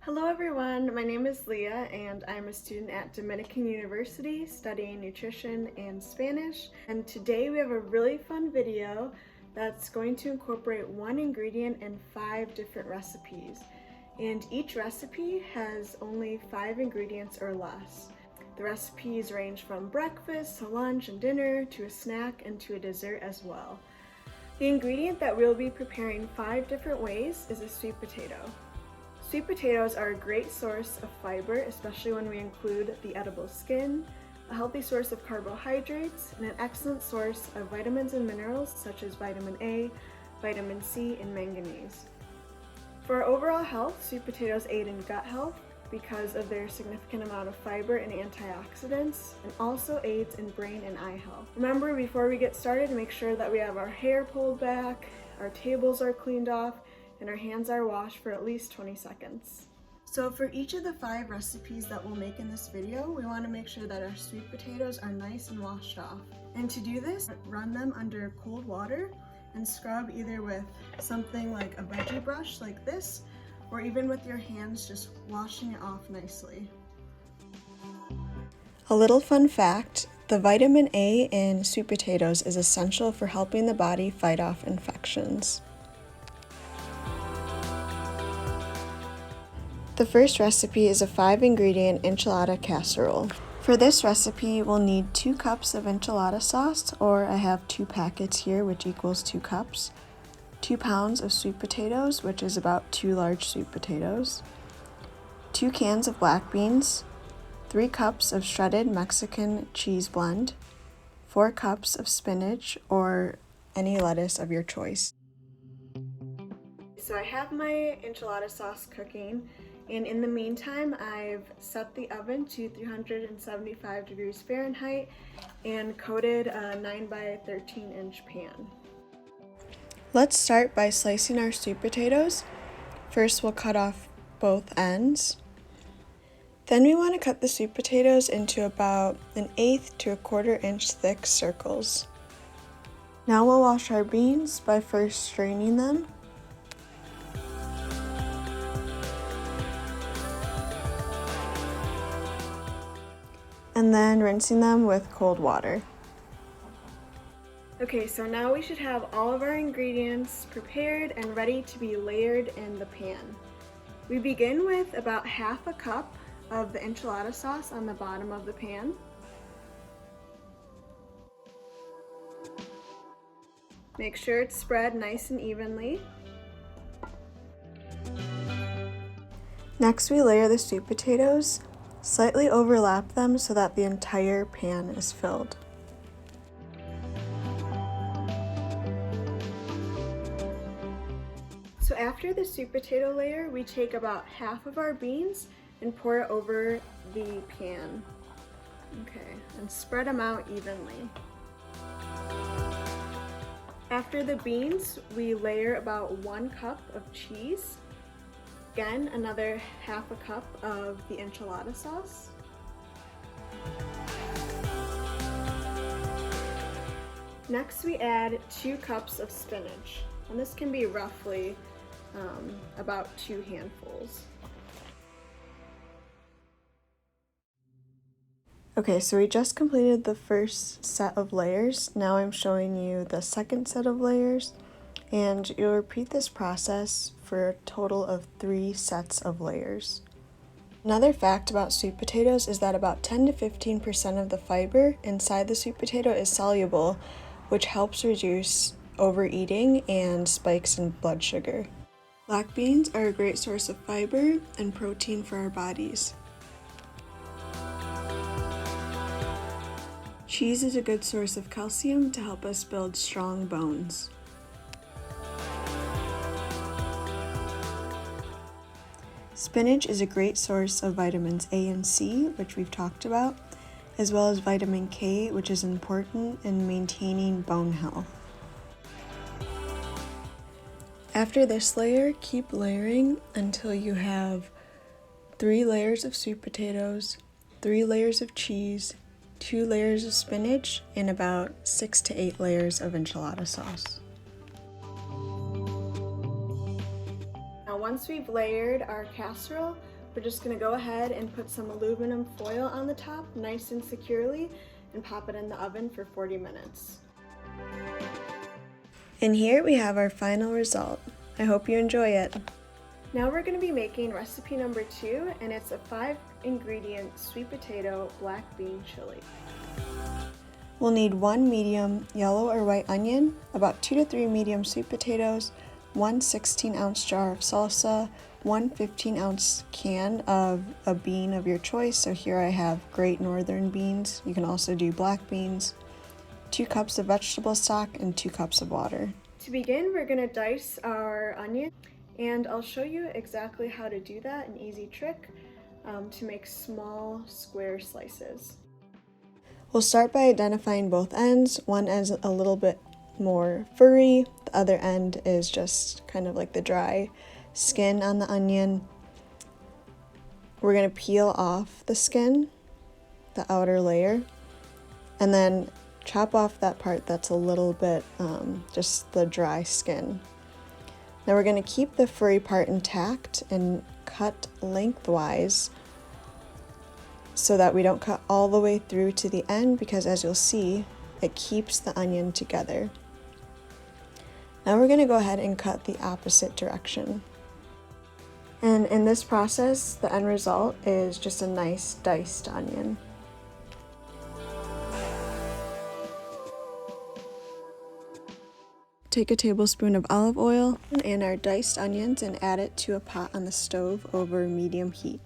Hello everyone, my name is Leah and I'm a student at Dominican University studying nutrition and Spanish. And today we have a really fun video that's going to incorporate one ingredient in 5 different recipes. And each recipe has only 5 ingredients or less. The recipes range from breakfast to lunch and dinner to a snack and to a dessert as well. The ingredient that we'll be preparing 5 different ways is a sweet potato. Sweet potatoes are a great source of fiber, especially when we include the edible skin, a healthy source of carbohydrates, and an excellent source of vitamins and minerals such as vitamin A, vitamin C, and manganese. For our overall health, sweet potatoes aid in gut health because of their significant amount of fiber and antioxidants, and also aids in brain and eye health. Remember, before we get started, make sure that we have our hair pulled back, our tables are cleaned off, and our hands are washed for at least 20 seconds. So for each of the 5 recipes that we'll make in this video, we want to make sure that our sweet potatoes are nice and washed off. And to do this, run them under cold water and scrub either with something like a veggie brush like this, or even with your hands, just washing it off nicely. A little fun fact, the vitamin A in sweet potatoes is essential for helping the body fight off infections. The first recipe is a 5-ingredient enchilada casserole. For this recipe, we'll need 2 cups of enchilada sauce, or I have 2 packets here, which equals 2 cups, 2 pounds of sweet potatoes, which is about 2 large sweet potatoes, 2 cans of black beans, 3 cups of shredded Mexican cheese blend, 4 cups of spinach, or any lettuce of your choice. So I have my enchilada sauce cooking. And in the meantime, I've set the oven to 375 degrees Fahrenheit and coated a 9 by 13 inch pan. Let's start by slicing our sweet potatoes. First, we'll cut off both ends. Then we want to cut the sweet potatoes into about 1/8 to 1/4 inch thick circles. Now we'll wash our beans by first straining them. And then rinsing them with cold water. Okay, so now we should have all of our ingredients prepared and ready to be layered in the pan. We begin with about 1/2 cup of the enchilada sauce on the bottom of the pan. Make sure it's spread nice and evenly. Next, we layer the sweet potatoes. Slightly overlap them so that the entire pan is filled. So after the sweet potato layer, we take about 1/2 of our beans and pour it over the pan. Okay, and spread them out evenly. After the beans, we layer about 1 cup of cheese. Again, another 1/2 cup of the enchilada sauce. Next, we add 2 cups of spinach, and this can be roughly about 2 handfuls. Okay, so we just completed the first set of layers. Now I'm showing you the second set of layers, and you'll repeat this process for a total of 3 sets of layers. Another fact about sweet potatoes is that about 10 to 15% of the fiber inside the sweet potato is soluble, which helps reduce overeating and spikes in blood sugar. Black beans are a great source of fiber and protein for our bodies. Cheese is a good source of calcium to help us build strong bones. Spinach is a great source of vitamins A and C, which we've talked about, as well as vitamin K, which is important in maintaining bone health. After this layer, keep layering until you have 3 layers of sweet potatoes, 3 layers of cheese, 2 layers of spinach, and about 6 to 8 layers of enchilada sauce. Now once we've layered our casserole, we're just going to go ahead and put some aluminum foil on the top nice and securely and pop it in the oven for 40 minutes. And here we have our final result. I hope you enjoy it. Now we're going to be making recipe number 2, and it's a 5-ingredient sweet potato black bean chili. We'll need 1 medium yellow or white onion, about 2 to 3 medium sweet potatoes, 1 16-ounce jar of salsa, 1 15-ounce can of a bean of your choice. So here I have Great Northern beans. You can also do black beans. 2 cups of vegetable stock and 2 cups of water. To begin, we're going to dice our onion, and I'll show you exactly how to do that, an easy trick to make small square slices. We'll start by identifying both ends. One is a little bit more furry, the other end is just kind of like the dry skin on the onion. We're going to peel off the skin, the outer layer, and then chop off that part that's a little bit just the dry skin. Now we're going to keep the furry part intact and cut lengthwise so that we don't cut all the way through to the end, because as you'll see, it keeps the onion together. Now we're going to go ahead and cut the opposite direction. And in this process, the end result is just a nice diced onion. Take a tablespoon of olive oil and our diced onions and add it to a pot on the stove over medium heat.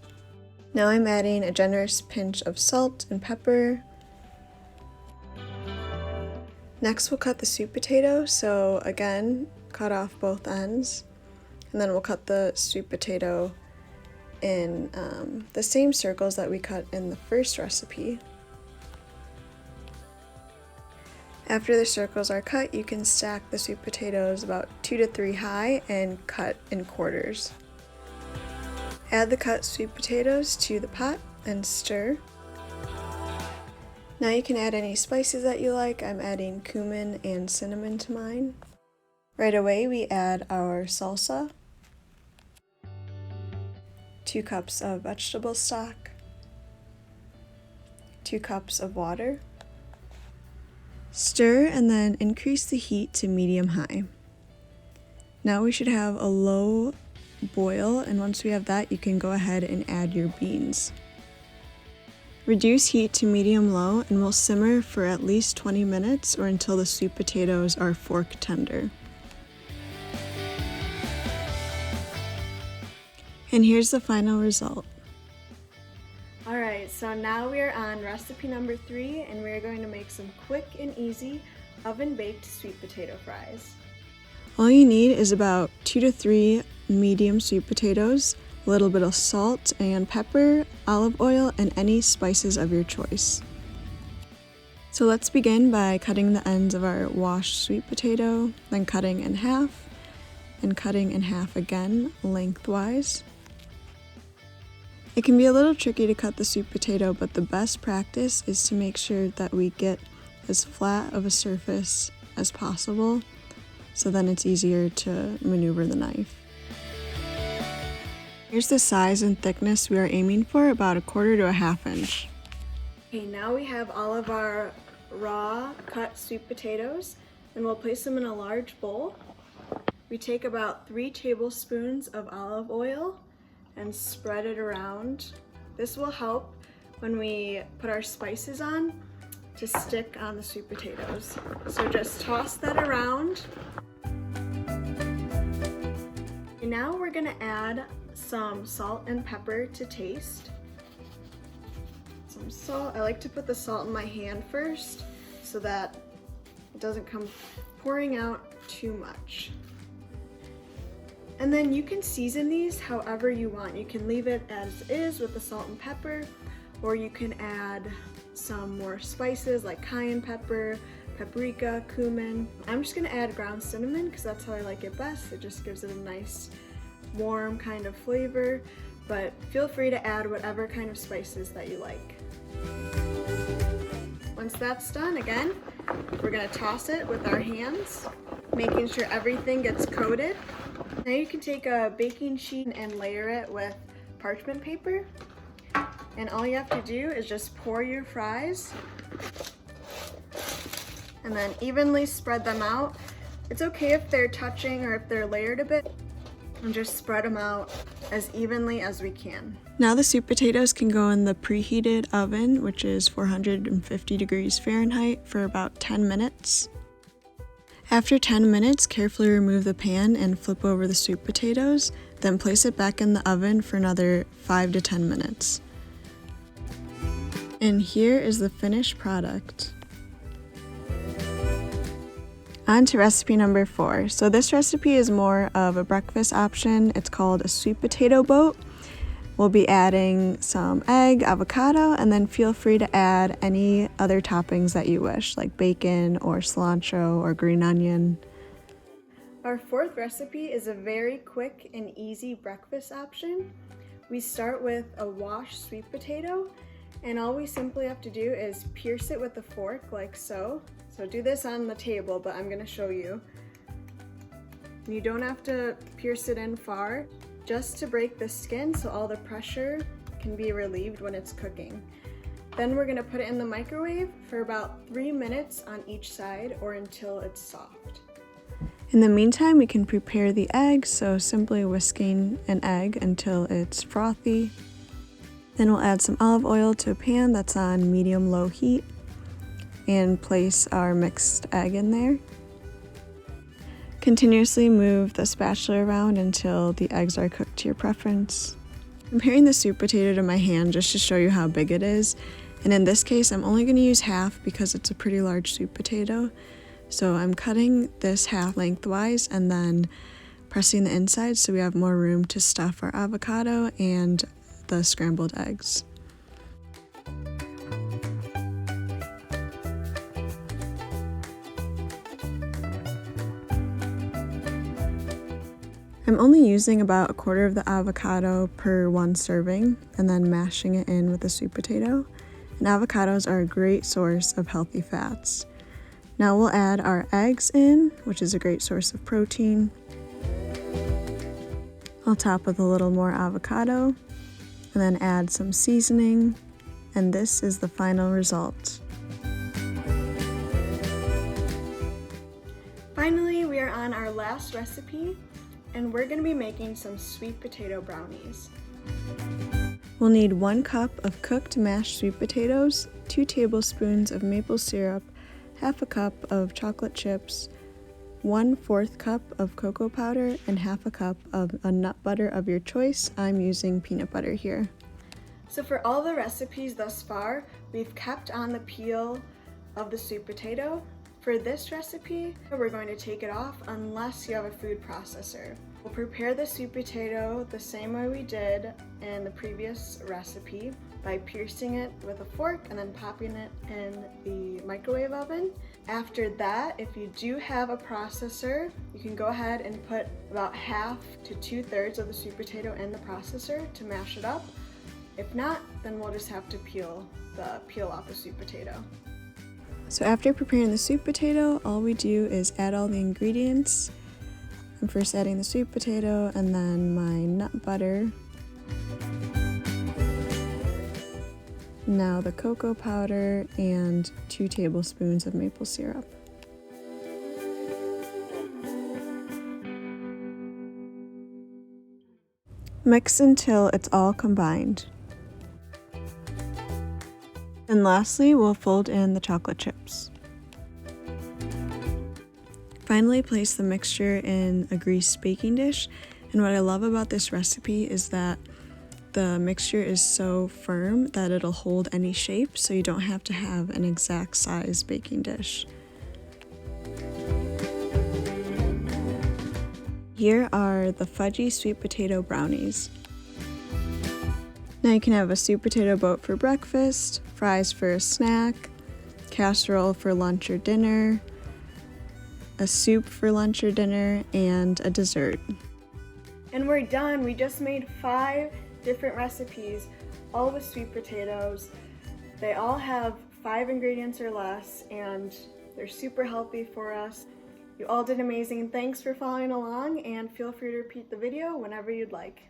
Now I'm adding a generous pinch of salt and pepper. Next we'll cut the sweet potato, so again, cut off both ends. And then we'll cut the sweet potato in the same circles that we cut in the first recipe. After the circles are cut, you can stack the sweet potatoes about 2 to 3 high and cut in quarters. Add the cut sweet potatoes to the pot and stir. Now you can add any spices that you like. I'm adding cumin and cinnamon to mine. Right away we add our salsa, 2 cups of vegetable stock, 2 cups of water. Stir and then increase the heat to medium-high. Now we should have a low boil, and once we have that, you can go ahead and add your beans. Reduce heat to medium-low and we'll simmer for at least 20 minutes or until the sweet potatoes are fork tender. And here's the final result. Alright, so now we are on recipe number 3, and we are going to make some quick and easy oven-baked sweet potato fries. All you need is about 2 to 3 medium sweet potatoes, a little bit of salt and pepper, olive oil, and any spices of your choice. So let's begin by cutting the ends of our washed sweet potato, then cutting in half, and cutting in half again lengthwise. It can be a little tricky to cut the sweet potato, but the best practice is to make sure that we get as flat of a surface as possible, so then it's easier to maneuver the knife. Here's the size and thickness we are aiming for, about 1/4 to 1/2 inch. Okay, now we have all of our raw cut sweet potatoes, and we'll place them in a large bowl. We take about 3 tablespoons of olive oil and spread it around. This will help when we put our spices on to stick on the sweet potatoes. So just toss that around. And now we're gonna add some salt and pepper to taste. Some salt. I like to put the salt in my hand first so that it doesn't come pouring out too much. And then you can season these however you want. You can leave it as is with the salt and pepper, or you can add some more spices like cayenne pepper, paprika, cumin. I'm just gonna add ground cinnamon because that's how I like it best. It just gives it a nice warm kind of flavor, but feel free to add whatever kind of spices that you like. Once that's done, again, we're gonna toss it with our hands, making sure everything gets coated. Now you can take a baking sheet and layer it with parchment paper. And all you have to do is just pour your fries and then evenly spread them out. It's okay if they're touching or if they're layered a bit, and just spread them out as evenly as we can. Now the sweet potatoes can go in the preheated oven, which is 450 degrees Fahrenheit, for about 10 minutes. After 10 minutes, carefully remove the pan and flip over the sweet potatoes, then place it back in the oven for another 5 to 10 minutes. And here is the finished product. On to recipe number 4. So this recipe is more of a breakfast option. It's called a sweet potato boat. We'll be adding some egg, avocado, and then feel free to add any other toppings that you wish, like bacon or cilantro or green onion. Our 4th recipe is a very quick and easy breakfast option. We start with a washed sweet potato, and all we simply have to do is pierce it with a fork like so. So do this on the table, but I'm going to show you. You don't have to pierce it in far, just to break the skin so all the pressure can be relieved when it's cooking. Then we're going to put it in the microwave for about 3 minutes on each side, or until it's soft. In the meantime, we can prepare the egg, so simply whisking an egg until it's frothy. Then we'll add some olive oil to a pan that's on medium-low heat and place our mixed egg in there. Continuously move the spatula around until the eggs are cooked to your preference. I'm comparing the sweet potato to my hand just to show you how big it is. And in this case, I'm only going to use half because it's a pretty large sweet potato. So I'm cutting this half lengthwise and then pressing the inside so we have more room to stuff our avocado and the scrambled eggs. I'm only using about 1/4 of the avocado per 1 serving and then mashing it in with the sweet potato. And avocados are a great source of healthy fats. Now we'll add our eggs in, which is a great source of protein. I'll top with a little more avocado and then add some seasoning, and this is the final result. Finally, we are on our last recipe, and we're going to be making some sweet potato brownies. We'll need 1 cup of cooked mashed sweet potatoes, 2 tablespoons of maple syrup, half a cup of chocolate chips, 1/4 cup of cocoa powder, and half a cup of a nut butter of your choice. I'm using peanut butter here. So for all the recipes thus far, we've kept on the peel of the sweet potato. For this recipe, we're going to take it off unless you have a food processor. We'll prepare the sweet potato the same way we did in the previous recipe by piercing it with a fork and then popping it in the microwave oven. After that, if you do have a processor, you can go ahead and put about 1/2 to 2/3 of the sweet potato in the processor to mash it up. If not, then we'll just have to peel off the sweet potato. So after preparing the sweet potato, all we do is add all the ingredients. I'm first adding the sweet potato and then my nut butter. Now the cocoa powder and 2 tablespoons of maple syrup. Mix until it's all combined. And lastly, we'll fold in the chocolate chips. Finally, place the mixture in a greased baking dish. And what I love about this recipe is that the mixture is so firm that it'll hold any shape, so you don't have to have an exact size baking dish. Here are the fudgy sweet potato brownies. Now you can have a sweet potato boat for breakfast, fries for a snack, casserole for lunch or dinner, a soup for lunch or dinner, and a dessert. And we're done. We just made 5 different recipes, all with sweet potatoes. They all have 5 ingredients or less, and they're super healthy for us. You all did amazing. Thanks for following along, and feel free to repeat the video whenever you'd like.